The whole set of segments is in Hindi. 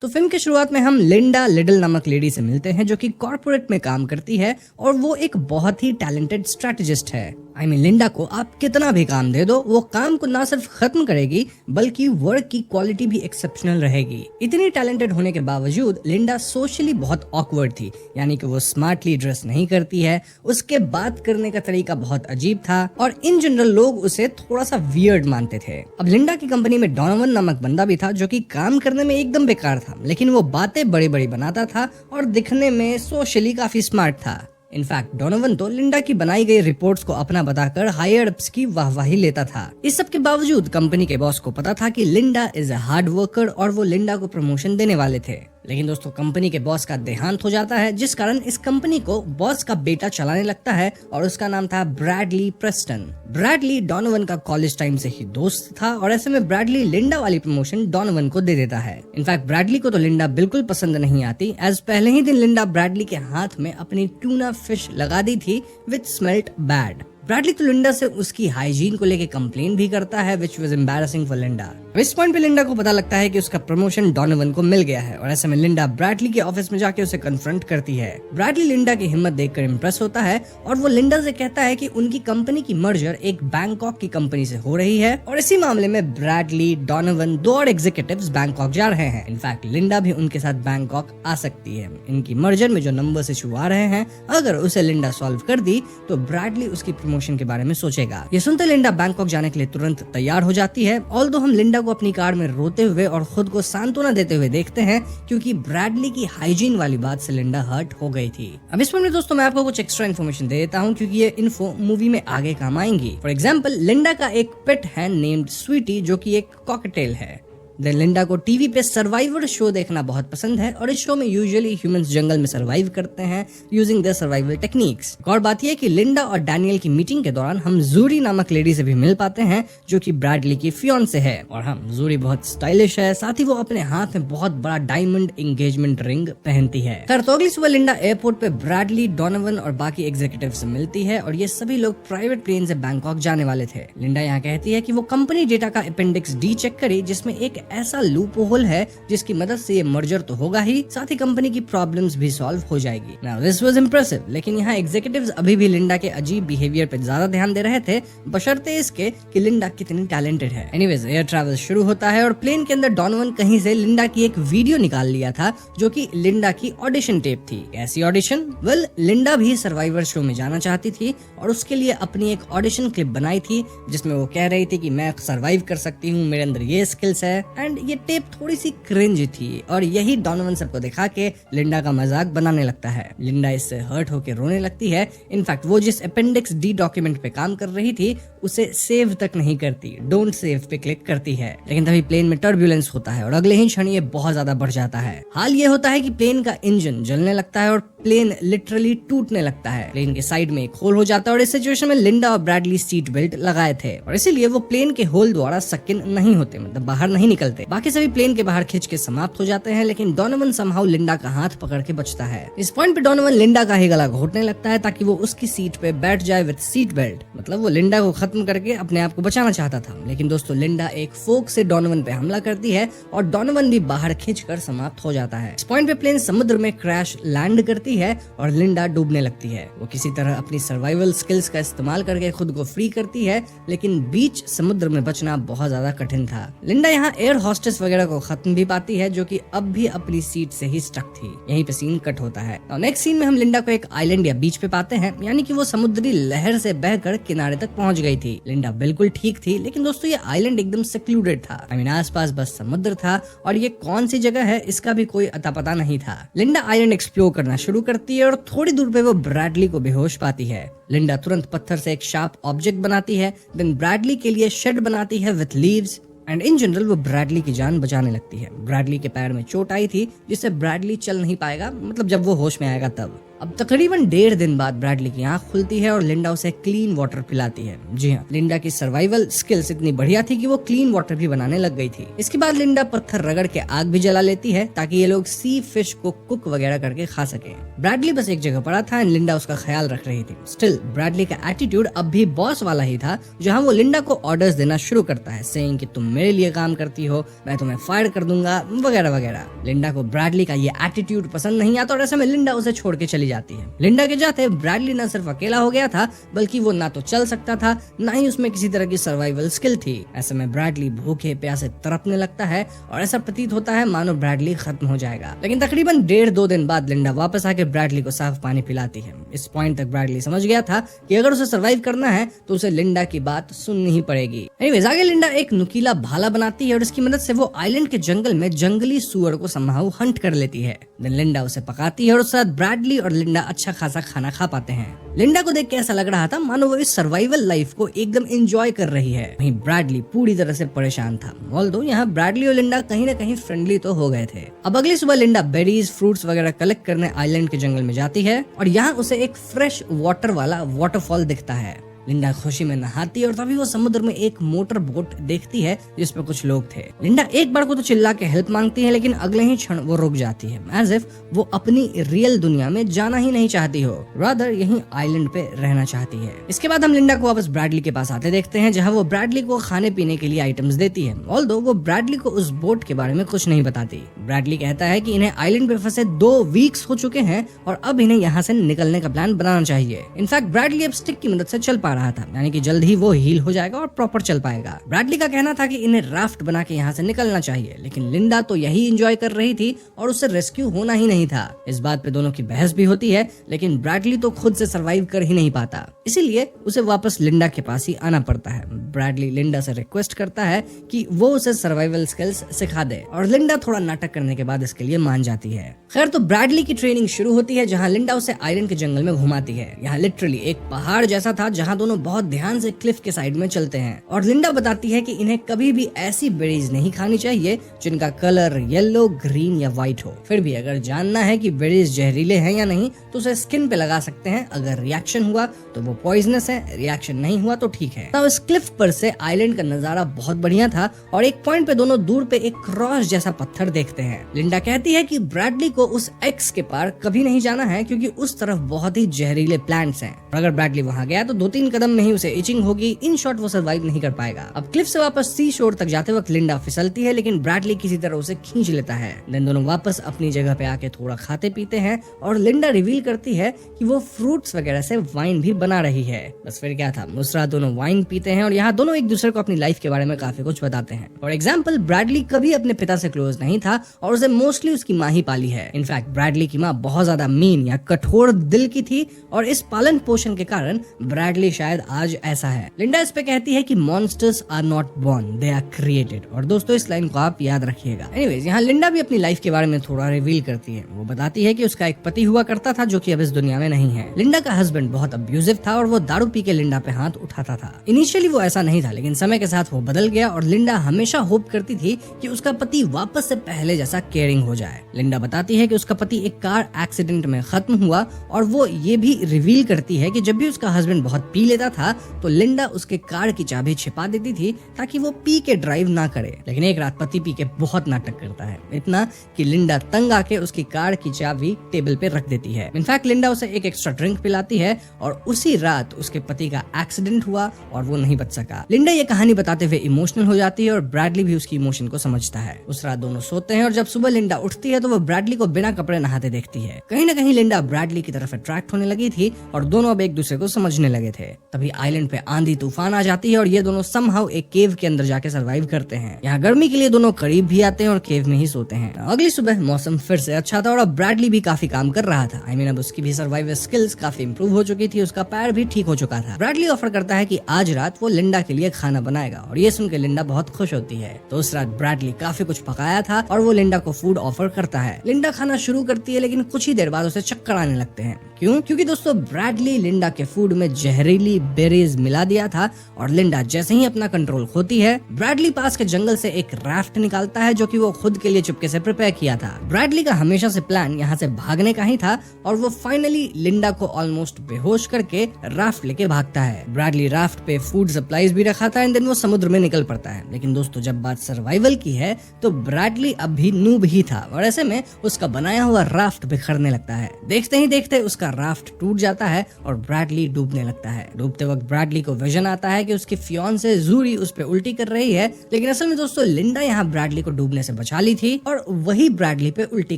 तो फिल्म की शुरुआत में हम लिंडा लिडल नामक लेडी से मिलते हैं जो कि कॉर्पोरेट में काम करती है और वो एक बहुत ही टैलेंटेड स्ट्रेटेजिस्ट है। लिंडा को आप कितना भी काम दे दो, वो काम को ना सिर्फ खत्म करेगी बल्कि वर्क की क्वालिटी भी एक्सेप्शनल रहेगी। इतनी टैलेंटेड होने के बावजूद लिंडा सोशली बहुत ऑकवर्ड थी, यानी कि वो स्मार्टली ड्रेस नहीं करती है, उसके बात करने का तरीका बहुत अजीब था और इन जनरल लोग उसे थोड़ा सा वियर्ड मानते थे। अब लिंडा की कंपनी में डोनोवन नामक बंदा भी था जो कि काम करने में एकदम बेकार था, लेकिन वो बातें बड़ी बड़ी बनाता था और दिखने में सोशली काफी स्मार्ट था। इनफैक्ट डोनोवन तो लिंडा की बनाई गई रिपोर्ट्स को अपना बताकर हायर अप्स की वाहवाही लेता था। इस सब के बावजूद कंपनी के बॉस को पता था कि Linda is a hard worker और वो लिंडा को प्रमोशन देने वाले थे। लेकिन दोस्तों कंपनी के बॉस का देहांत हो जाता है, जिस कारण इस कंपनी को बॉस का बेटा चलाने लगता है और उसका नाम था ब्रैडली प्रेस्टन। ब्रैडली डोनोवन का कॉलेज टाइम से ही दोस्त था और ऐसे में ब्रैडली लिंडा वाली प्रमोशन डोनोवन को दे देता है। इनफैक्ट ब्रैडली को तो लिंडा बिल्कुल पसंद नहीं आती, एज पहले ही दिन लिंडा ब्रैडली के हाथ में अपनी ट्यूना फिश लगा दी थी विच स्मेल्ट बैड। ब्रैडली तो लिंडा से उसकी हाइजीन को लेके कंप्लेन भी करता है which was embarrassing for Linda. इस पॉइंट पे लिंडा को पता लगता है कि उसका प्रमोशन डोनोवन को मिल गया है और ऐसे में लिंडा ब्रैडली के ऑफिस में जाके उसे कन्फ्रंट करती है। ब्रैडली लिंडा की हिम्मत देखकर इम्प्रेस होता है और वो लिंडा से कहता है कि उनकी कंपनी की मर्जर एक बैंकॉक की कंपनी से हो रही है और इसी मामले में ब्रैडली, डोनोवन, दो और एग्जीक्यूटिव्स बैंकॉक जा रहे हैं। इनफैक्ट लिंडा भी उनके साथ बैंकॉक आ सकती है। इनकी मर्जर में जो नंबर्स इशू आ रहे हैं, अगर उसे लिंडा सॉल्व कर दी तो ब्रैडली उसकी प्रमोशन के बारे में सोचेगा। ये सुनते लिंडा बैंकॉक जाने के लिए तुरंत तैयार हो जाती है। ऑल्दो हम लिंडा को अपनी कार में रोते हुए और खुद को सांत्वना देते हुए देखते हैं क्योंकि ब्रैडली की हाइजीन वाली बात से लिंडा हर्ट हो गई थी। अब इस में दोस्तों मैं आपको कुछ एक्स्ट्रा इन्फॉर्मेशन दे देता हूँ क्योंकि ये इन्फो मूवी में आगे काम आएंगी। फॉर एग्जाम्पल लिंडा का एक पेट है नेम्ड स्वीटी जो कि एक कॉकटेल है। देन लिंडा को टीवी पे सर्वाइवर शो देखना बहुत पसंद है और इस शो में यूजुअली ह्यूमंस जंगल में सर्वाइव करते हैं यूजिंग देयर सर्वाइवल टेक्निक्स। और बात यह है कि लिंडा और डैनियल की मीटिंग के दौरान हम जूरी नामक लेडी से भी मिल पाते हैं जो कि ब्रैडली की फियांसे है और हम जूरी बहुत स्टाइलिश है, साथ ही वो अपने हाथ में बहुत बड़ा डायमंड एंगेजमेंट रिंग पहनती है। खैर तो अगली सुबह लिंडा एयरपोर्ट पे ब्रैडली, डोनोवन और बाकी एग्जीक्यूटिव से मिलती है और ये सभी लोग प्राइवेट प्लेन से बैंकॉक जाने वाले थे। लिंडा यहाँ कहती है कि वो कंपनी डेटा का अपेंडिक्स डी चेक करे जिसमें एक ऐसा लूप होल है जिसकी मदद से ये मर्जर तो होगा ही, साथ ही कंपनी की प्रॉब्लम्स भी सॉल्व हो जाएगी। नाउ दिस वाज इंप्रेसिव, लेकिन यहाँ एग्जीक्यूटिव्स अभी भी लिंडा के अजीब बिहेवियर पे ज्यादा ध्यान दे रहे थे बशर्ते इसके कि लिंडा कितनी टैलेंटेड है। एनीवेज एयर ट्रैवल शुरू होता है और प्लेन के अंदर डोनोवन कहीं से लिंडा की एक वीडियो निकाल लिया था जो कि लिंडा की ऑडिशन टेप थी। ऐसी ऑडिशन? वेल लिंडा भी सर्वाइवर शो में जाना चाहती थी और उसके लिए अपनी एक ऑडिशन क्लिप बनाई थी जिसमें वो कह रही थी कि मैं सर्वाइव कर सकती हूँ, मेरे अंदर ये स्किल्स है। एंड ये टेप थोड़ी सी क्रिंज थी और यही डोनोवन सबको दिखा के लिंडा का मजाक बनाने लगता है। लिंडा इससे हर्ट होकर रोने लगती है। इनफैक्ट वो जिस अपेंडिक्स डी डॉक्यूमेंट पे काम कर रही थी उसे सेव तक नहीं करती, डोंट सेव पे क्लिक करती है। लेकिन तभी प्लेन में टर्ब्यूलेंस होता है और अगले ही क्षण ये बहुत ज्यादा बढ़ जाता है। हाल ये होता है कि प्लेन का इंजन जलने लगता है और प्लेन लिटरली टूटने लगता है। प्लेन के साइड में एक होल हो जाता है और इस सिचुएशन में लिंडा और ब्रैडली सीट बेल्ट लगाए थे और इसीलिए वो प्लेन के होल द्वारा सकिन नहीं होते, मतलब बाहर नहीं निकलते। बाकी सभी प्लेन के बाहर खिंच के समाप्त हो जाते हैं, लेकिन डोनोवन समहाउ लिंडा का हाथ पकड़ के बचता है। इस पॉइंट पे डोनोवन लिंडा का ही गला घोटने लगता है ताकि वो उसकी सीट पे बैठ जाए विद सीट बेल्ट। मतलब वो लिंडा को खत्म करके अपने आप को बचाना चाहता था। लेकिन दोस्तों लिंडा एक फोक से डोनोवन पे हमला करती है और डोनोवन भी बाहर खिंचकर समाप्त हो जाता है। इस पॉइंट पे प्लेन समुद्र में क्रैश लैंड करती है और लिंडा डूबने लगती है। वो किसी तरह अपनी सर्वाइवल स्किल्स का इस्तेमाल करके खुद को फ्री करती है, लेकिन बीच समुद्र में बचना बहुत ज्यादा कठिन था। लिंडा यहाँ एयर हॉस्टेस वगैरह को खत्म भी पाती है जो कि अब भी अपनी सीट से ही स्टक थी। यहीं पे सीन कट होता है। नेक्स्ट सीन में हम लिंडा को एक आइलैंड या बीच पे पाते हैं, यानी कि वो समुद्री लहर से बहकर किनारे तक पहुंच गई थी। लिंडा बिल्कुल ठीक थी, लेकिन दोस्तों ये आइलैंड एकदम सेक्लूडेड था। आसपास बस समुद्र था और ये कौन सी जगह है इसका भी कोई अता पता नहीं था। लिंडा आइलैंड एक्सप्लोर करना शुरू करती है और थोड़ी दूर पे वो ब्रैडली को बेहोश पाती है। लिंडा तुरंत पत्थर से एक शार्प ऑब्जेक्ट बनाती है, देन ब्रैडली के लिए शेड बनाती है with leaves and in general वो ब्रैडली की जान बचाने लगती है। ब्रैडली के पैर में चोट आई थी जिससे ब्रैडली चल नहीं पाएगा, मतलब जब वो होश में आएगा तब। अब तकरीबन 1.5 दिन बाद ब्रैडली की आंख खुलती है और लिंडा उसे क्लीन वाटर पिलाती है। जी हाँ, लिंडा की सर्वाइवल स्किल्स इतनी बढ़िया थी कि वो क्लीन वाटर भी बनाने लग गई थी। इसके बाद लिंडा पत्थर रगड़ के आग भी जला लेती है ताकि ये लोग सी फिश को कुक वगैरह करके खा सके। ब्रैडली बस एक जगह पड़ा था एंड लिंडा उसका ख्याल रख रही थी। स्टिल ब्रैडली का एटीट्यूड अब भी बॉस वाला ही था, जहाँ वो लिंडा को ऑर्डर्स देना शुरू करता है, सेइंग कि तुम मेरे लिए काम करती हो, मैं तुम्हें फायर कर दूंगा वगैरह वगैरह। लिंडा को ब्रैडली का ये एटीट्यूड पसंद नहीं आता और ऐसे में लिंडा उसे छोड़ के चली जाती है। लिंडा के जाते ब्रैडली न सिर्फ अकेला हो गया था, बल्कि वो ना तो चल सकता था, ना ही उसमें किसी तरह की सर्वाइवल स्किल थी। ऐसे में ब्रैडली भूखे प्यासे तड़पने लगता है और ऐसा प्रतीत होता है मानो ब्रैडली खत्म हो जाएगा। लेकिन तकरीबन 1.5-2 दिन बाद लिंडा वापस आके ब्रैडली को साफ पानी पिलाती है। इस पॉइंट तक ब्रैडली समझ गया था कि अगर उसे सर्वाइव करना है तो उसे लिंडा की बात सुननी ही पड़ेगी। एनीवेज, आगे लिंडा एक नुकीला भाला बनाती है और इसकी मदद से वो आइलैंड के जंगल में जंगली सुअर को समहाउ हंट कर लेती है। देन लिंडा उसे पकाती है और उसके साथ ब्रैडली और लिंडा अच्छा खासा खाना खा पाते हैं। लिंडा को देख के ऐसा लग रहा था मानो वो इस सर्वाइवल लाइफ को एकदम एंजॉय कर रही है। वहीं ब्रैडली पूरी तरह से परेशान था। ऑल्दो यहाँ ब्रैडली और लिंडा कहीं ना कहीं फ्रेंडली तो हो गए थे। अब अगली सुबह लिंडा बेरीज फ्रूट्स वगैरह कलेक्ट करने आइलैंड के जंगल में जाती है और यहाँ उसे एक फ्रेश वाटर वाला वाटरफॉल दिखता है। लिंडा खुशी में नहाती है और तभी वो समुद्र में एक मोटर बोट देखती है जिसपे कुछ लोग थे। लिंडा एक बार को तो चिल्ला के हेल्प मांगती है, लेकिन अगले ही क्षण वो रुक जाती है, एज इफ वो अपनी रियल दुनिया में जाना ही नहीं चाहती हो, रादर यहीं आइलैंड पे रहना चाहती है। इसके बाद हम लिंडा को वापस ब्रैडली के पास आते देखते हैं, जहाँ वो ब्रैडली को खाने पीने के लिए आइटम्स देती है। ऑल्दो वो ब्रैडली को उस बोट के बारे में कुछ नहीं बताती। ब्रैडली कहता है कि इन्हें आइलैंड पे फंसे 2 वीक्स हो चुके हैं और अब इन्हें यहाँ से निकलने का प्लान बनाना चाहिए। इनफैक्ट ब्रैडली अब स्टिक की मदद से चल पा रहा था, यानी कि जल्द ही वो हील हो जाएगा और प्रॉपर चल पाएगा। ब्रैडली का कहना था कि इन्हें राफ्ट बना के यहाँ से निकलना चाहिए, लेकिन लिंडा तो यही एंजॉय कर रही थी और उससे रेस्क्यू होना ही नहीं था। इस बात पे दोनों की बहस भी होती है, लेकिन ब्रैडली तो खुद से सर्वाइव कर ही नहीं पाता, इसीलिए उसे वापस लिंडा के पास ही आना पड़ता है। ब्रैडली लिंडा से रिक्वेस्ट करता है कि वो उसे सर्वाइवल स्किल्स सिखा दे और लिंडा थोड़ा नाटक करने के बाद इसके लिए मान जाती है। खैर, तो ब्रैडली की ट्रेनिंग शुरू होती है, जहाँ लिंडा उसे आइलैंड के जंगल में घुमाती है। यहाँ लिटरली एक पहाड़ जैसा था जहाँ दोनों बहुत ध्यान से क्लिफ के साइड में चलते हैं और लिंडा बताती है कि इन्हें कभी भी ऐसी बेरीज नहीं खानी चाहिए जिनका कलर येलो, ग्रीन या व्हाइट हो। फिर भी अगर जानना है कि बेरीज जहरीले हैं या नहीं तो उसे स्किन पे लगा सकते हैं। अगर रिएक्शन हुआ तो वो पॉइजनस है, रिएक्शन नहीं हुआ तो ठीक है। तब इस क्लिफ पर से आइलैंड का नजारा बहुत बढ़िया था और एक पॉइंट पे दोनों दूर पे एक क्रॉस जैसा पत्थर देखते हैं। लिंडा कहती है कि ब्रैडली को उस एक्स के पार कभी नहीं जाना है क्योंकि उस तरफ बहुत ही जहरीले प्लांट्स हैं और अगर ब्रैडली वहां गया तो 2-3 कदम में ही उसे इचिंग होगी। इन शॉर्ट वो सर्वाइव नहीं कर पाएगा। अब क्लिफ से वापस सी शोर तक जाते वक्त लिंडा फिसलती है, लेकिन ब्रैडली किसी तरह उसे खींच लेता है। देन दोनों वापस अपनी जगह पे आके थोड़ा खाते पीते हैं और लिंडा रिवील करती है कि वो फ्रूट्स वगैरह से वाइन भी बना रही है। बस फिर क्या था, मुस्रा दोनों वाइन पीते हैं और यहाँ दोनों एक दूसरे को अपनी लाइफ के बारे में काफी कुछ बताते हैं। फॉर एग्जाम्पल, ब्रैडली कभी अपने पिता से क्लोज नहीं था और उसे मोस्टली उसकी माँ ही पाली है। इनफैक्ट ब्रैडली की माँ बहुत ज्यादा मीन या कठोर दिल की थी और इस पालन पोषण के कारण ब्रैडली शायद आज ऐसा है। लिंडा इस पे कहती है कि monsters are not born, they are created. और दोस्तों इस लाइन को आप याद रखिएगा। एनीवेज, यहाँ लिंडा भी अपनी लाइफ के बारे में थोड़ा रिवील करती है। वो बताती है कि उसका एक पति हुआ करता था जो कि अब इस दुनिया में नहीं है। लिंडा का हस्बैंड बहुत अब्यूजिव था और वो दारू पी के लिंडा पे हाथ उठाता था। इनिशियली वो ऐसा नहीं था, लेकिन समय के साथ वो बदल गया और लिंडा हमेशा होप करती थी कि उसका पति वापस से पहले जैसा केयरिंग हो जाए। लिंडा बताती है कि उसका पति एक कार एक्सीडेंट में खत्म हुआ और वो ये भी रिवील करती है कि जब भी उसका हस्बैंड बहुत पी लेता था तो लिंडा उसके कार की चाबी छिपा देती थी ताकि वो पी के ड्राइव ना करे। लेकिन एक रात पति पी के बहुत नाटक करता है, इतना कि लिंडा तंग आके उसकी कार की चाबी टेबल पे रख देती है। इनफैक्ट लिंडा उसे एक एक्स्ट्रा ड्रिंक पिलाती है और उसी रात उसके पति का एक्सीडेंट हुआ और वो नहीं बच सका। लिंडा ये कहानी बताते हुए इमोशनल हो जाती है और ब्रैडली भी उसकी इमोशन को समझता है। उस रात दोनों सोते हैं और जब सुबह लिंडा उठती है तो वो ब्रैडली को बिना कपड़े नहाते देखती है। कहीं ना कहीं लिंडा ब्रैडली की तरफ अट्रैक्ट होने लगी थी और दोनों अब एक दूसरे को समझने लगे थे। तभी आइलैंड पे आंधी तूफान आ जाती है और ये दोनों समहाउ एक केव के अंदर जाके सर्वाइव करते हैं। यहाँ गर्मी के लिए दोनों करीब भी आते हैं और केव में ही सोते हैं। अगली सुबह मौसम फिर से अच्छा था और अब ब्रैडली भी काफी काम कर रहा था। अब उसकी भी सर्वाइवल स्किल्स काफी इंप्रूव हो चुकी थी, उसका पैर भी ठीक हो चुका था। ब्रैडली ऑफर करता है कि आज रात वो लिंडा के लिए खाना बनाएगा और ये सुनकर लिंडा बहुत खुश होती है। तो उस रात ब्रैडली काफी कुछ पकाया था और वो लिंडा को फूड ऑफर करता है। लिंडा खाना शुरू करती है, लेकिन कुछ ही देर बाद उसे चक्कर आने लगते हैं। क्यों? क्योंकि दोस्तों ब्रैडली लिंडा के फूड में जहरीली जहरीली बेरीज मिला दिया था और लिंडा जैसे ही अपना कंट्रोल खोती है, ब्रैडली पास के जंगल से एक राफ्ट निकालता है जो कि वो खुद के लिए चुपके से प्रिपेयर किया था। ब्रैडली का हमेशा से प्लान यहाँ से भागने का ही था और वो फाइनली लिंडा को ऑलमोस्ट बेहोश करके राफ्ट लेके भागता है। ब्रैडली राफ्ट पे फूड सप्लाईज भी रखा था एंड देन वो समुद्र में निकल पड़ता है। लेकिन दोस्तों जब बात सर्वाइवल की है तो ब्रैडली अब भी नूब ही था और ऐसे में उसका बनाया हुआ राफ्ट बिखरने लगता है। देखते ही देखते उसका राफ्ट टूट जाता है और ब्रैडली डूबने लगता है। डूबते वक्त ब्रैडली को विजन आता है कि उसकी फियांसे जूरी उस पे उल्टी कर रही है, लेकिन असल में दोस्तों लिंडा यहाँ ब्रैडली को डूबने से बचा ली थी और वही ब्रैडली पे उल्टी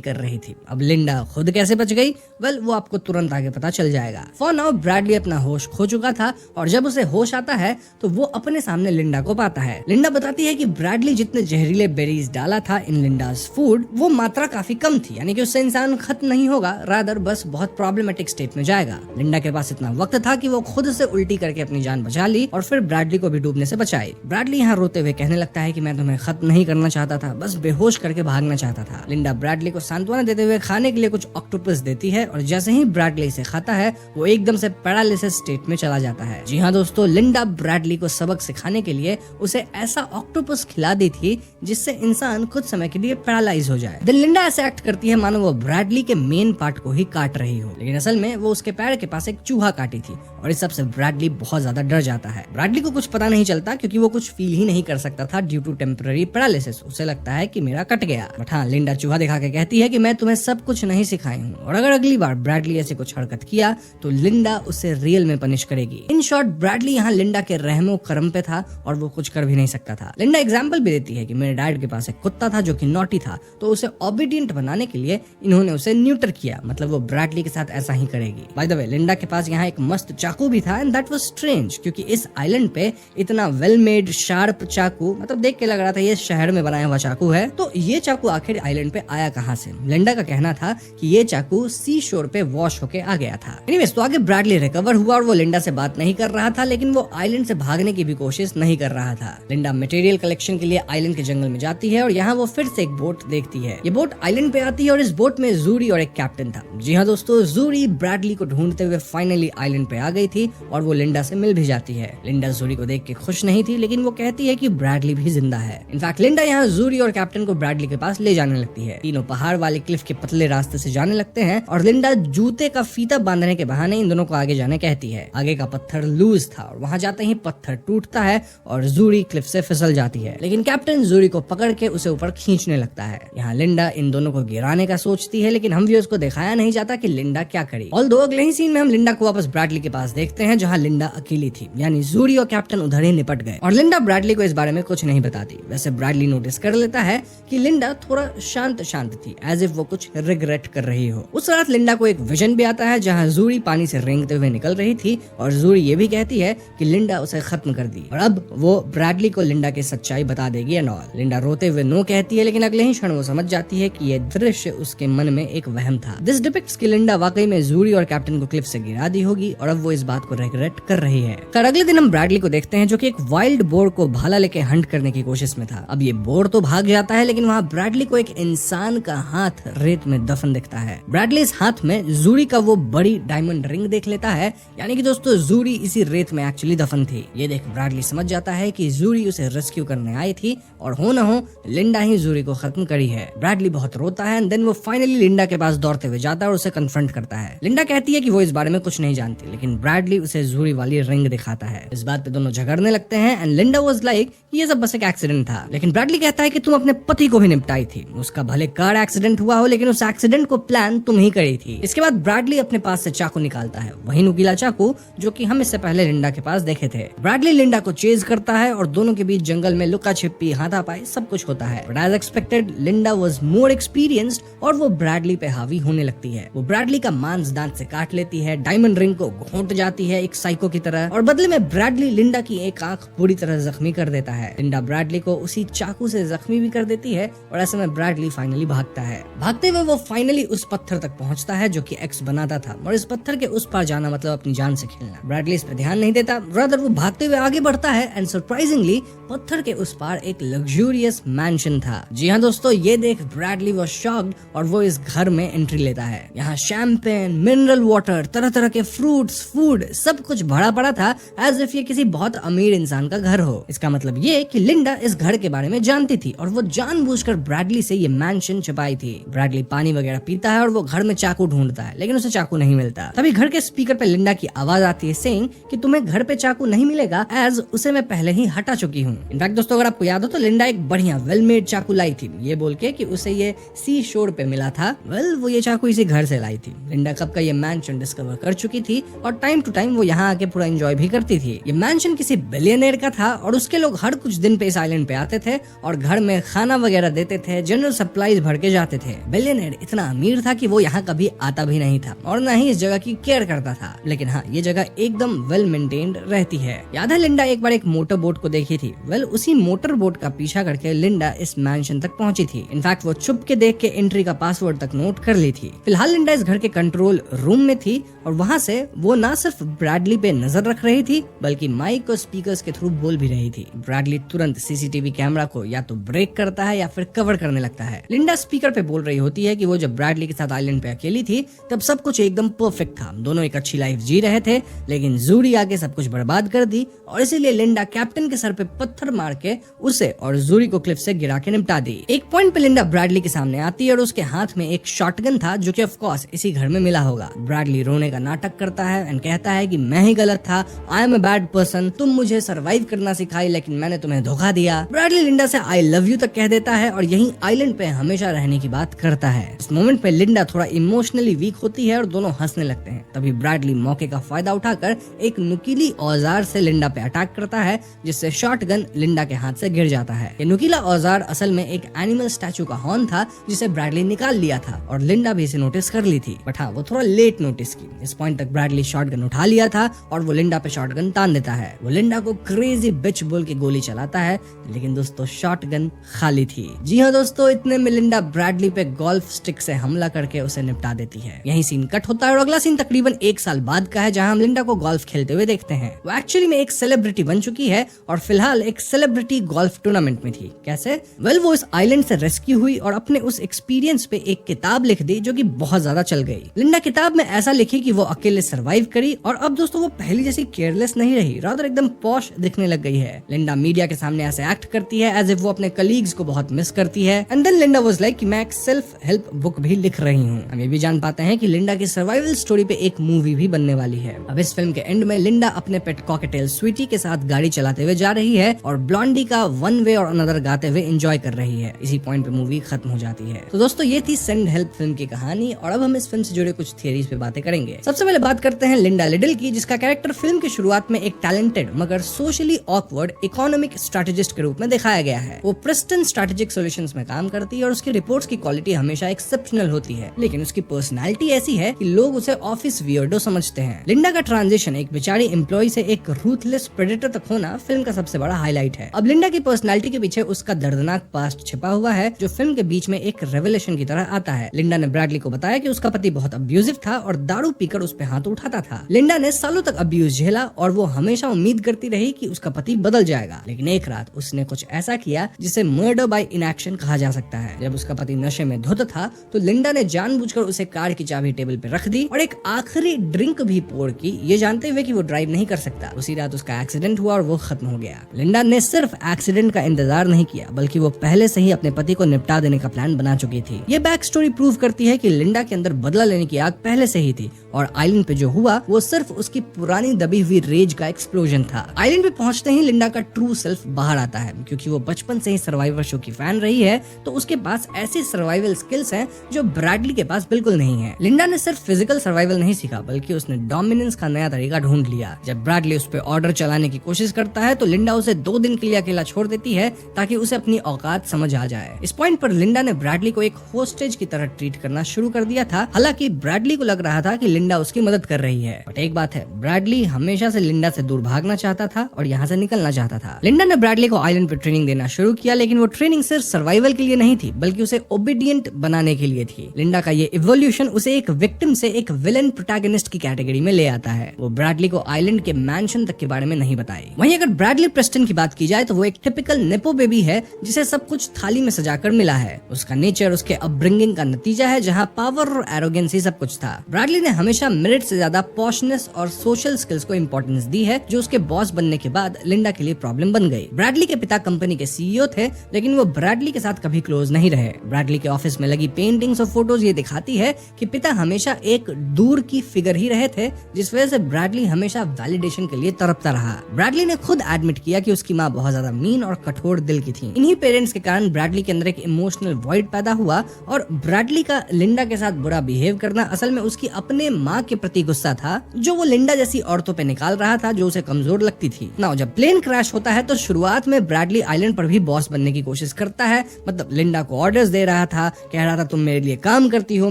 कर रही थी। अब लिंडा खुद कैसे बच गई, वेल वो आपको तुरंत आगे पता चल जाएगा। फॉर नाउ ब्रैडली अपना होश खो चुका था और जब उसे होश आता है तो वो अपने सामने लिंडा को पाता है। लिंडा बताती है कि ब्रैडली जितने जहरीले बेरीज डाला था इन लिंडास फूड वो मात्रा काफी कम थी, यानी कि उससे इंसान खत्म नहीं होगा, रादर बस बहुत प्रॉब्लमेटिक स्टेट में जाएगा। लिंडा के पास इतना वक्त था कि वो खुद से उल्टी करके अपनी जान बचा ली और फिर ब्रैडली को भी डूबने से बचाई। ब्रैडली यहाँ रोते हुए कहने लगता है कि मैं तुम्हें खत्म नहीं करना चाहता था, बस बेहोश करके भागना चाहता था। लिंडा ब्रैडली को सांत्वना देते हुए खाने के लिए कुछ ऑक्टोपस देती है और जैसे ही ब्रैडली इसे खाता है वो एकदम से पैरालिसिस स्टेट में चला जाता है। जी हाँ दोस्तों, लिंडा ब्रैडली को सबक सिखाने के लिए उसे ऐसा ऑक्टोपस खिला दी थी जिससे इंसान कुछ समय के लिए पैरालाइज हो जाए। देन लिंडा ऐसे एक्ट करती है मानो वो ब्रैडली के मेन पार्ट को ही काट रही हो, लेकिन असल में वो उसके पैर के पास एक चूहा काटी थी और इस सब से ब्रैडली बहुत ज्यादा डर जाता है। ब्रैडली को कुछ पता नहीं चलता क्योंकि वो कुछ फील ही नहीं कर सकता था ड्यू टू टेम्पररी पैरालिसिस। उसे लगता है कि मेरा कट गया। बट हाँ, लिंडा चूहा दिखा के कहती है कि मैं तुम्हें सब कुछ नहीं सिखाई हूँ और अगर अगली बार ब्रैडली ऐसे कुछ हरकत किया तो लिंडा उसे रियल में पनिश करेगी। इन शॉर्ट ब्रैडली यहाँ लिंडा के रहमो करम पे था और वो कुछ कर भी नहीं सकता था। लिंडा एग्जाम्पल भी देती है कि मेरे डैड के पास एक कुत्ता था जो कि नॉटी था, तो उसे ओबीडियंट बनाने के लिए इन्होंने उसे न्यूटर किया, मतलब वो ब्रैडली के साथ ऐसा ही करेगी। बाय द वे, लिंडा के पास यहाँ एक मस्त चाकू भी था एंड दैट वाज स्ट्रेंज क्योंकि इस आइलैंड पे इतना वेल मेड शार्प चाकू, मतलब देख के लग रहा था ये शहर में बनाया हुआ चाकू है, तो ये चाकू आखिर आइलैंड पे आया कहाँ से? लिंडा का कहना था कि ये चाकू सी शोर पे वॉश होके आ गया था। एनीवेज, तो आगे ब्रैडली रिकवर हुआ और वो लिंडा से बात नहीं कर रहा था, लेकिन वो आइलैंड से भागने की भी कोशिश नहीं कर रहा था। लिंडा मटेरियल कलेक्शन के लिए आइलैंड के जंगल में जाती है और यहाँ वो फिर से एक बोट देखती है। ये बोट आइलैंड पे आती है और इस बोट में जूरी और एक कैप्टन था। जी हाँ दोस्तों, जूरी ब्रैडली को ढूंढते हुए फाइनली आइलैंड पे आ गई थी और वो लिंडा से मिल भी जाती है। लिंडा जूरी को देख के खुश नहीं थी, लेकिन वो कहती है कि ब्रैडली भी जिंदा है। इनफैक्ट लिंडा यहाँ जूरी और कैप्टन को ब्रैडली के पास ले जाने लगती है। तीनों पहाड़ वाले क्लिफ के पतले रास्ते से जाने लगते हैं और लिंडा जूते का फीता बांधने के बहाने इन दोनों को आगे जाने कहती है। आगे का पत्थर लूज था और वहां जाते ही पत्थर टूटता है और जूरी क्लिफ से फिसल जाती है, लेकिन कैप्टन जूरी को पकड़ के उसे ऊपर खींचने लगता है। यहाँ लिंडा इन दोनों को गिराने का सोचती है, लेकिन हम व्यूअर्स को दिखाया नहीं जाता कि लिंडा क्या करी। ऑल्दो अगले ही सीन में हम लिंडा को वापस ब्रैडली के पास देखते हैं जहाँ लिंडा अकेली थी, यानी जूरी और कैप्टन उधर ही निपट गए और लिंडा ब्रैडली को इस बारे में कुछ नहीं बताती। वैसे ब्रैडली नोटिस कर लेता है कि लिंडा थोड़ा शांत शांत थी, एज इफ वो कुछ रिग्रेट कर रही हो। उस रात लिंडा को एक विजन भी आता है जहाँ जूरी पानी से रेंगते हुए निकल रही थी और जूरी ये भी कहती है कि लिंडा उसे खत्म कर दी और अब वो ब्रैडली को लिंडा की सच्चाई बता देगी एंड ऑल। लिंडा रोते हुए नो कहती है, लेकिन अगले ही क्षण वो समझ जाती है कि ये दृश्य उसके मन में एक वहम था। दिस डिपिक्ट्स कि लिंडा वाकई में जूरी और कैप्टन को क्लिफ से गिरा दी होगी और अब वो इस बात को रिग्रेट कर रही है। खैर अगले दिन हम ब्रैडली को देखते हैं जो कि एक वाइल्ड बोर को भाला लेके हंट करने की कोशिश में था। अब ये बोर तो भाग जाता है, लेकिन वहाँ ब्रैडली को एक इंसान का हाथ रेत में दफन दिखता है। ब्रैडली इस हाथ में जूरी का वो बड़ी डायमंड रिंग देख लेता है, यानी कि दोस्तों जूरी इसी रेत में एक्चुअली दफन थी। ये देख ब्रैडली समझ जाता है कि जूरी उसे रेस्क्यू करने आई थी और हो न हो लिंडा ही जूरी को खत्म करी है। ब्रैडली बहुत रोता है एंड देन वो फाइनली लिंडा के पास दौड़ते हुए जाता है और उसे कन्फ्रंट करता है। लिंडा कहती है कि वो इस बारे में कुछ नहीं जानती, लेकिन ब्रैडली उसे जूरी वाली रिंग दिखाता है। इस बात पे दोनों झगड़ने लगते हैं एंड लिंडा वाज लाइक ये सब बस एक एक्सीडेंट था, लेकिन ब्रैडली कहता है कि तुम अपने पति को भी निपटाई थी। उसका भले कार एक्सीडेंट हुआ हो, लेकिन उस एक्सीडेंट को प्लान तुम ही करी थी। इसके बाद ब्रैडली अपने पास से चाकू निकालता है, वही नुकीला चाकू जो कि हम इससे पहले लिंडा के पास देखे थे। ब्रैडली लिंडा को चेज करता है और दोनों के बीच जंगल में लुका छिपी हाथापाई सब कुछ होता है। But as expected Linda was more experienced और वो ब्रैडली पे हावी होने लगती है। वो ब्रैडली का मांस दांत से काट लेती है, डायमंड रिंग को घोंट जाती है एक साइको की तरह और बदले में ब्रैडली लिंडा की एक आंख पूरी तरह जख्मी कर देता है। लिंडा ब्रैडली को उसी चाकू से जख्मी भी कर देती है और ऐसे में ब्रैडली फाइनली भागता है। भागते हुए वो फाइनली उस पत्थर तक पहुंचता है जो कि एक्स बनाता था और इस पत्थर के उस पार जाना मतलब अपनी जान से खेलना। ब्रैडली इस पर ध्यान नहीं देता, रादर वो भागते हुए आगे बढ़ता है एंड सरप्राइजिंगली पत्थर के उस पार एक लग्जूरियस मैंशन था। जी हाँ दोस्तों, ये देख ब्रैडली वाज शॉक्ड और वो इस घर में एंट्री लेता है। यहाँ शैंपेन, मिनरल वाटर, तरह तरह के फ्रूट्स, फूड सब सब कुछ भरा पड़ा था एज इफ ये किसी बहुत अमीर इंसान का घर हो। इसका मतलब ये कि लिंडा इस घर के बारे में जानती थी और वो जानबूझकर ब्रैडली से ये मैंशन छुपाई थी। ब्रैडली पानी वगैरह पीता है और वो घर में चाकू ढूंढता है, लेकिन उसे चाकू नहीं मिलता। तभी घर के स्पीकर पे लिंडा की आवाज आती है सेइंग कि तुम्हें घर पे चाकू नहीं मिलेगा एज उसे मैं पहले ही हटा चुकी हूँ। इनफैक्ट दोस्तों, अगर आपको याद हो तो लिंडा एक बढ़िया वेल मेड चाकू लाई थी, ये बोल के कि उसे ये सी शोर पे मिला था। वो ये चाकू इसी घर से लाई थी। लिंडा कब का ये मैंशन डिस्कवर कर चुकी थी और टाइम टू टाइम वो यहाँ आके पूरा एंजॉय भी करती थी। ये मैंशन किसी बिलियनर का था और उसके लोग हर कुछ दिन पे इस आइलैंड पे आते थे और घर में खाना वगैरह देते थे, जनरल सप्लाईज भर के जाते थे। बिलियनर इतना अमीर था कि वो यहाँ कभी आता भी नहीं था और न ही इस जगह की केयर करता था। लेकिन हाँ, ये जगह एकदम वेल मेंटेन्ड रहती है। याद है लिंडा एक बार एक मोटर बोट को देखी थी। उसी मोटर बोट का पीछा करके लिंडा इस मैंशन तक पहुंची थी। इनफैक्ट वो छुप के देख के एंट्री का पासवर्ड तक नोट कर ली थी। फिलहाल लिंडा इस घर के कंट्रोल रूम में थी और वहाँ से वो ना सिर्फ ब्रैडली पे नजर रख रही थी बल्कि माइक और स्पीकर्स के थ्रू बोल भी रही थी। ब्रैडली तुरंत सीसीटीवी कैमरा को या तो ब्रेक करता है या फिर कवर करने लगता है। लिंडा स्पीकर पे बोल रही होती है कि वो जब ब्रैडली के साथ आइलैंड पे अकेली थी तब सब कुछ एकदम परफेक्ट था, दोनों एक अच्छी लाइफ जी रहे थे, लेकिन जूरी आके सब कुछ बर्बाद कर दी और इसीलिए लिंडा कैप्टन के सर पे पत्थर मार के उसे और जूरी को क्लिफ से गिरा के निपटा दी। एक पॉइंट पे लिंडा ब्रैडली के सामने आती है और उसके हाथ में एक शॉटगन था जो कि ऑफ कोर्स इसी घर में मिला होगा। ब्रैडली रोने का नाटक करता है एंड कहता है कि मैं ही गलत था, I am a bad person, तुम मुझे सरवाइव करना सिखाई लेकिन मैंने तुम्हें धोखा दिया। ब्रैडली लिंडा से आई लव यू तक कह देता है और यही आइलैंड पे हमेशा रहने की बात करता है। इस मोमेंट पे लिंडा थोड़ा इमोशनली वीक होती है और दोनों हंसने लगते हैं। तभी ब्रैडली मौके का फायदा उठाकर एक नुकीली औजार से लिंडा पे अटैक करता है जिससे शॉटगन लिंडा के हाथ से गिर जाता है। ये नुकीला औजार असल में एक एनिमल स्टैचू का हॉर्न था जिसे ब्रैडली निकाल लिया था और लिंडा भी इसे नोटिस कर ली थी, बट हाँ वो थोड़ा लेट नोटिस की। इस पॉइंट तक ब्रैडली शॉटगन उठा लिया था और वो लिंडा पे शॉटगन तान देता है। वो लिंडा को क्रेजी बिच बोल के गोली चलाता है, लेकिन दोस्तों शॉटगन खाली थी। जी हाँ दोस्तों, इतने में लिंडा ब्रैडली पे गोल्फ स्टिक से हमला करके उसे निपटा देती है। यही सीन कट होता है और अगला सीन तकरीबन 1 साल बाद का है जहाँ हम लिंडा को गोल्फ खेलते हुए देखते हैं। वो एक्चुअली में एक सेलिब्रिटी बन चुकी है और फिलहाल एक सेलिब्रिटी गोल्फ टूर्नामेंट में थी। कैसे? वो इस आइलैंड से रेस्क्यू हुई और अपने उस एक्सपीरियंस पे एक किताब लिख दी जो कि बहुत ज्यादा चल गई। लिंडा किताब में ऐसा लिखी कि वो अकेले सरवाइव करी और अब दोस्तों वो पहली जैसी केयरलेस नहीं रही, रादर एकदम पॉश दिखने लग गई है। लिंडा मीडिया के सामने ऐसे एक्ट करती है एज इफ वो अपने कलीग्स को बहुत मिस करती है and then Linda was like कि मैं एक सेल्फ हेल्प बुक भी लिख रही हूँ। हम ये भी जान पाते हैं कि लिंडा की सर्वाइवल स्टोरी पे एक मूवी भी बनने वाली है। अब इस फिल्म के एंड में लिंडा अपने पेट कॉकटेल स्वीटी के साथ गाड़ी चलाते हुए जा रही है और ब्लॉन्डी का वन वे और अनदर गाते हुए एंजॉय कर रही है। इसी पॉइंट पे मूवी खत्म हो जाती है। तो दोस्तों ये थी सेंड हेल्प फिल्म की कहानी और अब हम इस फिल्म से जुड़े कुछ थियरीज पे बातें करेंगे। सबसे पहले बात करते हैं लिंडा लिडल की, जिसका कैरेक्टर फिल्म की शुरुआत में एक टैलेंटेड मगर सोशली ऑकवर्ड इकोनॉमिक स्ट्रेटेजिस्ट के रूप में दिखाया गया है। वो प्रेस्टन स्ट्रेटेजिक सॉल्यूशंस में काम करती है और उसकी रिपोर्ट्स की क्वालिटी हमेशा एक्सेप्शनल होती है, लेकिन उसकी पर्सनालिटी ऐसी है कि लोग उसे ऑफिस वियर्डो समझते हैं। लिंडा का ट्रांजिशन एक बेचारी एम्प्लॉय से एक रूथलेस प्रेडेटर तक होना फिल्म का सबसे बड़ा हाईलाइट है। अब लिंडा की पर्सनालिटी के पीछे उसका दर्दनाक पास्ट छिपा हुआ है जो फिल्म के बीच में एक रेवलेशन की तरह आता है। लिंडा ने ब्रैडली को बताया कि उसका पति बहुत अब्यूजिव था और दारू पीकर उस पे हाथ उठाता था। लिंडा ने सालों तक अब्यूज झेला और वो हमेशा उम्मीद करती रही कि उसका पति बदल जाएगा, लेकिन एक रात उसने कुछ ऐसा किया जिसे मर्डर बाय इनएक्शन कहा जा सकता है। जब उसका पति नशे में धुत था तो लिंडा ने जानबूझकर उसे कार की चाबी टेबल पे रख दी और एक आखिरी ड्रिंक भी पोर की, ये जानते हुए कि वो ड्राइव नहीं कर सकता। उसी रात उसका एक्सीडेंट हुआ और वो खत्म हो गया। लिंडा ने सिर्फ एक्सीडेंट का इंतजार नहीं किया बल्कि वो पहले से ही अपने पति को निपटा देने का प्लान बना चुकी थी। ये बैक स्टोरी प्रूव करती है कि लिंडा के अंदर बदला लेने की आग पहले से ही थी और आइलैंड पे जो हुआ वो सिर्फ उसकी पुरानी दबी हुई रेज का एक्सप्लोजन था। आइलैंड पे पहुंचते ही लिंडा का ट्रू सेल्फ बाहर आता है। क्योंकि वो बचपन से ही सर्वाइवर शो की फैन रही है तो उसके पास ऐसी सर्वाइवल स्किल्स हैं जो ब्रैडली के पास बिल्कुल नहीं है। लिंडा ने सिर्फ फिजिकल सर्वाइवल नहीं सीखा बल्कि उसने डोमिनेंस का नया तरीका ढूंढ लिया। जब ब्रैडली उस पर ऑर्डर चलाने की कोशिश करता है तो लिंडा उसे 2 दिन के लिए अकेला छोड़ देती है ताकि उसे अपनी औकात समझ आ जाए। इस पॉइंट पर लिंडा ने ब्रैडली को एक होस्टेज की तरह ट्रीट करना शुरू कर दिया था। हालांकि ब्रैडली को लग रहा था कि लिंडा उसकी मदद कर रही है, बट एक बात है, ब्रैडली हमेशा से लिंडा से दूर भागना चाहता था और यहाँ से निकलना चाहता था। लिंडा ने ब्रैडली को आइलैंड पे ट्रेनिंग देना शुरू किया, लेकिन वो ट्रेनिंग सिर्फ सर्वाइवल के लिए नहीं थी बल्कि उसे ओबीडियंट बनाने के लिए थी। लिंडा का ये इवोल्यूशन उसे एक विक्टिम से एक विलेन प्रोटैगनिस्ट की कैटेगरी में ले आता है। वो ब्रैडली को आइलैंड के मैंशन तक के बारे में नहीं बताई। वहीं अगर ब्रैडली प्रेस्टन की बात की जाए तो वो एक टिपिकल नेपो बेबी है जिसे सब कुछ थाली में सजाकर मिला है। उसका नेचर उसके अपब्रिंगिंग का नतीजा है जहाँ पावर और एरोगेंस ही सब कुछ था। ब्रैडली ने हमेशा मेरिट से ज्यादा पॉशनेस और और सोशल स्किल्स को इंपॉर्टेंस दी है, जो उसके बॉस बनने के बाद लिंडा के लिए प्रॉब्लम बन गई। ब्रैडली के पिता कंपनी के सीईओ थे, लेकिन वो ब्रैडली के साथ कभी क्लोज नहीं रहे। ब्रैडली के ऑफिस में लगी पेंटिंग्स और फोटोज ये दिखाती है कि पिता हमेशा एक दूर की फिगर ही रहे थे, जिस वजह से ब्रैडली हमेशा वैलिडेशन के लिए तड़पता रहा। ब्रैडली ने खुद एडमिट किया कि उसकी माँ बहुत ज्यादा मीन और कठोर दिल की थी। इन्हीं पेरेंट्स के कारण ब्रैडली के अंदर एक इमोशनल वॉइड पैदा हुआ और ब्रैडली का लिंडा के साथ बुरा बिहेव करना असल में उसकी अपने माँ के प्रति गुस्सा था, जो वो लिंडा जैसी औरतों पे निकाल रहा था, जो उसे कमजोर लगती थी। ना जब प्लेन क्रैश होता है तो शुरुआत में ब्रैडली आइलैंड पर भी बॉस बनने की कोशिश करता है, मतलब लिंडा को ऑर्डर्स दे रहा था, कह रहा था तुम मेरे लिए काम करती हो,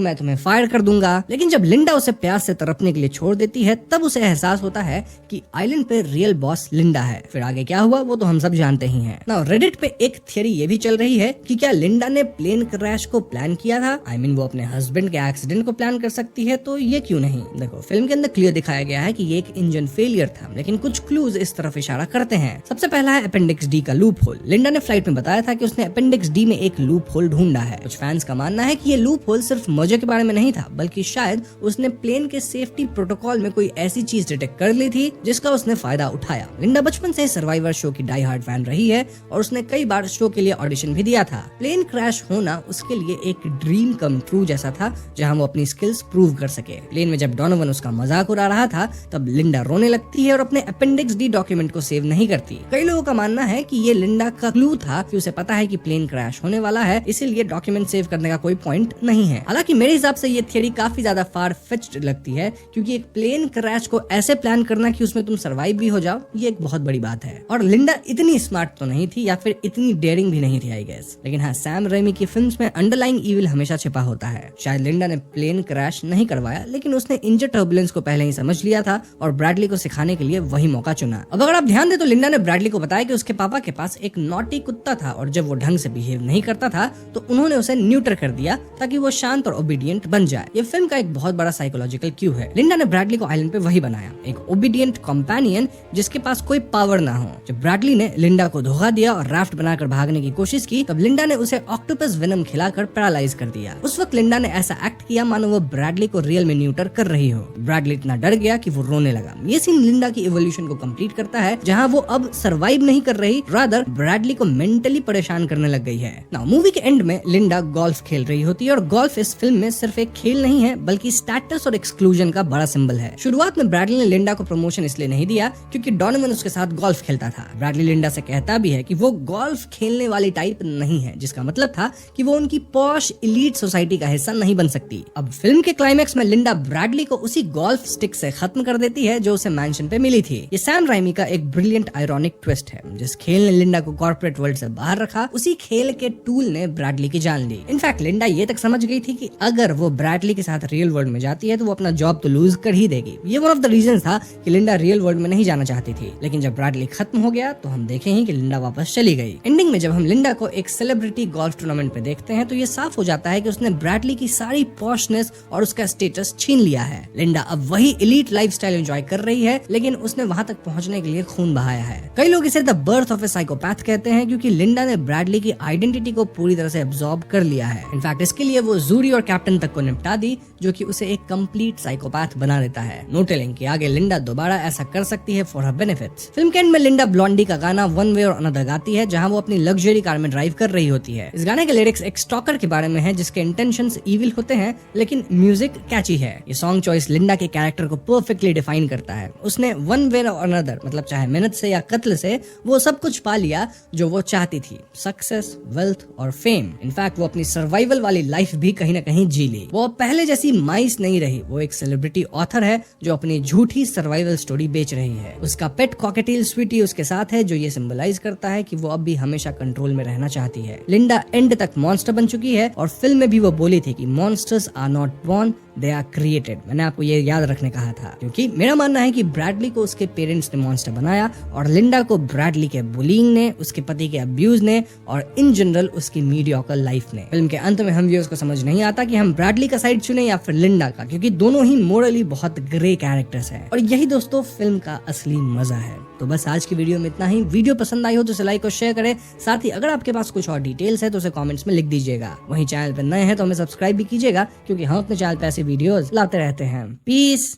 मैं तुम्हें फायर कर दूंगा। लेकिन जब लिंडा उसे प्यास से तड़पने के लिए छोड़ देती है, तब उसे एहसास होता है कि आइलैंड पे रियल बॉस लिंडा है। फिर आगे क्या हुआ वो तो हम सब जानते ही हैं। ना रेडिट पे एक थियरी ये भी चल रही है कि क्या लिंडा ने प्लेन क्रैश को प्लान किया था। वो अपने हस्बैंड के एक्सीडेंट को प्लान कर सकती है, तो ये क्यों नहीं। देखो फिल्म के अंदर क्लियर दिखाया गया है कि ये एक इंजन फेलियर था, लेकिन कुछ क्लूज इस तरफ इशारा करते हैं। सबसे पहला है अपेंडिक्स डी का लूप होल। लिंडा ने फ्लाइट में बताया था कि उसने अपेंडिक्स डी में एक लूप होल ढूंढा है। कुछ फैंस का मानना है कि ये लूप होल सिर्फ मजे के बारे में नहीं था, बल्कि शायद उसने प्लेन के सेफ्टी प्रोटोकॉल में कोई ऐसी चीज डिटेक्ट कर ली थी जिसका उसने फायदा उठाया। लिंडा बचपन से सर्वाइवर शो की डाई हार्ड फैन रही है और उसने कई बार शो के लिए ऑडिशन भी दिया था। प्लेन क्रैश होना उसके लिए एक ड्रीम कम ट्रू जैसा था, जहां वो अपनी स्किल्स प्रूव कर सके। प्लेन में जब डोनोवन उसका मजाक उड़ा रहा था, तब लिंडा रोने लगती है और अपने अपेंडिक्स डी डॉक्यूमेंट को सेव नहीं करती। कई लोगों का मानना है कि ये लिंडा का क्लू था कि उसे पता है कि प्लेन क्रैश होने वाला है, इसीलिए डॉक्यूमेंट सेव करने का कोई पॉइंट नहीं है। हालांकि मेरे हिसाब से ये थियरी काफी ज्यादा फार फेच्ड लगती है, क्योंकि एक प्लेन क्रैश को ऐसे प्लान करना कि उसमें तुम सर्वाइव भी हो जाओ, ये एक बहुत बड़ी बात है। और लिंडा इतनी स्मार्ट तो नहीं थी, या फिर इतनी डेयरिंग भी नहीं थी आई गेस। लेकिन हाँ, सैम रेमी की फिल्म्स में अंडरलाइंग ईविल हमेशा छिपा होता है। शायद लिंडा ने प्लेन क्रैश नहीं करवाया, लेकिन उसने इंजन टर्बुलेंस को पहले ही समझ लिया था और ब्रैडली को सिखाने के लिए वही मौका चुना। अब अगर आप ध्यान दे तो लिंडा ने ब्रैडली को बताया कि उसके पापा के पास एक नॉटी कुत्ता था और जब वो ढंग से बिहेव नहीं करता था तो उन्होंने उसे न्यूटर कर दिया ताकि वो शांत और ओबीडियंट बन जाए। ये फिल्म का एक बहुत बड़ा साइकोलॉजिकल क्यू है। लिंडा ने ब्रैडली को आइलैंड पे वही बनाया, एक ओबीडियंट कंपेनियन जिसके पास कोई पावर ना हो। जब ब्रैडली ने लिंडा को धोखा दिया और राफ्ट बनाकर भागने की कोशिश की, तब लिंडा ने उसे ऑक्टोपस वेनम खिलाकर पैरालाइज कर दिया। उस वक्त लिंडा ने ऐसा एक्ट किया मानो वो ब्रैडली को रियल में न्यूटर कर रही हो। ब्रैडली इतना डर गया कि वो रोने लगा। ये सीन लिंडा की इवोल्यूशन को कंप्लीट करता है, जहां वो अब सर्वाइव नहीं कर रही, रादर ब्रैडली को मेंटली परेशान करने लग गई है। नाउ मूवी के एंड में लिंडा गोल्फ खेल रही होती है और गोल्फ इस फिल्म में सिर्फ एक खेल नहीं है, बल्कि स्टेटस और एक्सक्लूजन का बड़ा सिंबल है। शुरुआत में ब्रैडली ने लिंडा को प्रमोशन इसलिए नहीं दिया क्योंकि डोनोवन उसके साथ गोल्फ खेलता था। ब्रैडली लिंडा से कहता भी है कि वो गोल्फ खेलने वाली टाइप नहीं है, जिसका मतलब था कि वो उनकी पॉश इलीट सोसाइटी का हिस्सा नहीं बन सकती। अब फिल्म के क्लाइमैक्स में लिंडा ब्रैडली को उसी गोल्फ स्टिक से खत्म कर देती है जो उसे मैंशन पे मिली थी। ये सैम राइमी का एक ब्रिलियंट आयरॉनिक ट्विस्ट है। जिस खेल ने लिंडा को कॉर्पोरेट वर्ल्ड से बाहर रखा, उसी खेल के टूल ने ब्रैडली की जान ली। इनफैक्ट लिंडा ये तक समझ गई थी कि अगर वो ब्रैडली के साथ रियल वर्ल्ड में जाती है तो वो अपना जॉब तो लूज कर ही देगी। ये वन ऑफ द रीजन था कि लिंडा रियल वर्ल्ड में नहीं जाना चाहती थी। लेकिन जब ब्रैडली खत्म हो गया तो हम देखे ही कि लिंडा वापस चली गई। एंडिंग में जब हम लिंडा को एक सेलिब्रिटी गोल्फ टूर्नामेंट पे देखते हैं तो ये साफ हो जाता है कि उसने ब्रैडली की सारी पॉशनेस और उसका स्टेटस छीन लिया है। लिंडा अब वही इलीट लाइफस्टाइल एंजॉय कर रही है, लेकिन उसने वहां तक पहुंचने के लिए खून बहाया है। कई लोग इसे the birth of A psychopath कहते हैं, क्योंकि लिंडा ने ब्रैडली की आइडेंटिटी को पूरी तरह से एब्जॉर्ब कर लिया है। इनफैक्ट इसके लिए वो जूरी और कैप्टन तक को निपटा दी, जो कि उसे एक कंप्लीट साइकोपैथ बना देता है। नो टेलिंग कि आगे लिंडा दोबारा ऐसा कर सकती है फॉर हर बेनिफिट्स। फिल्म के एंड में लिंडा ब्लॉन्डी का गाना वन वे और अनदर गाती है, जहां वो अपनी लग्जरी कार में ड्राइव कर रही होती है। इस गाने के लिरिक्स एक स्टॉकर के बारे में है जिसके इंटेंशंस इविल होते हैं, लेकिन म्यूजिक कैची है। ये सॉन्ग चॉइस लिंडा के कैरेक्टर को परफेक्टली डिफाइन करता है। उसने वन वे और अनदर, मतलब चाहे मेहनत से या कत्ल से, वो सब कुछ पा लिया जो वो चाहती थी, सक्सेस, वेल्थ और फेम। इनफैक्ट वो अपनी सर्वाइवल वाली लाइफ भी कहीं ना कहीं जी ली। वो पहले जैसी माइस नहीं रही, वो एक सेलिब्रिटी ऑथर है जो अपनी झूठी सर्वाइवल स्टोरी बेच रही है। उसका पेट कॉकटेल स्वीटी उसके साथ है, जो ये सिंबलाइज करता है कि वो अब भी हमेशा कंट्रोल में रहना चाहती है। लिंडा एंड तक मॉन्स्टर बन चुकी है और फिल्म में भी वो बोली थी कि monsters are not born, they are created. मैंने आपको ये याद रखने कहा था, क्योंकि मेरा मानना है कि ब्रैडली को उसके पेरेंट्स ने मॉन्स्टर बनाया और लिंडा को ब्रैडली के बुलिंग ने, उसके पति के अब्यूज ने और इन जनरल उसकी मीडियोकर लाइफ ने। फिल्म के अंत में हम व्यूअर्स को समझ नहीं आता कि हम ब्रैडली का साइड चुने या फिर लिंडा का, क्योंकि दोनों ही मोरली बहुत ग्रे कैरेक्टर्स हैं। और यही दोस्तों फिल्म का असली मजा है। तो बस आज की वीडियो में इतना ही। वीडियो पसंद आई हो तो इसे लाइक और शेयर करें। साथ ही अगर आपके पास कुछ और डिटेल्स है तो उसे कमेंट्स में लिख दीजिएगा। वहीं चैनल पर नए हैं तो हमें सब्सक्राइब भी कीजिएगा, क्योंकि हम अपने चैनल पे ऐसे वीडियोस लाते रहते हैं। पीस।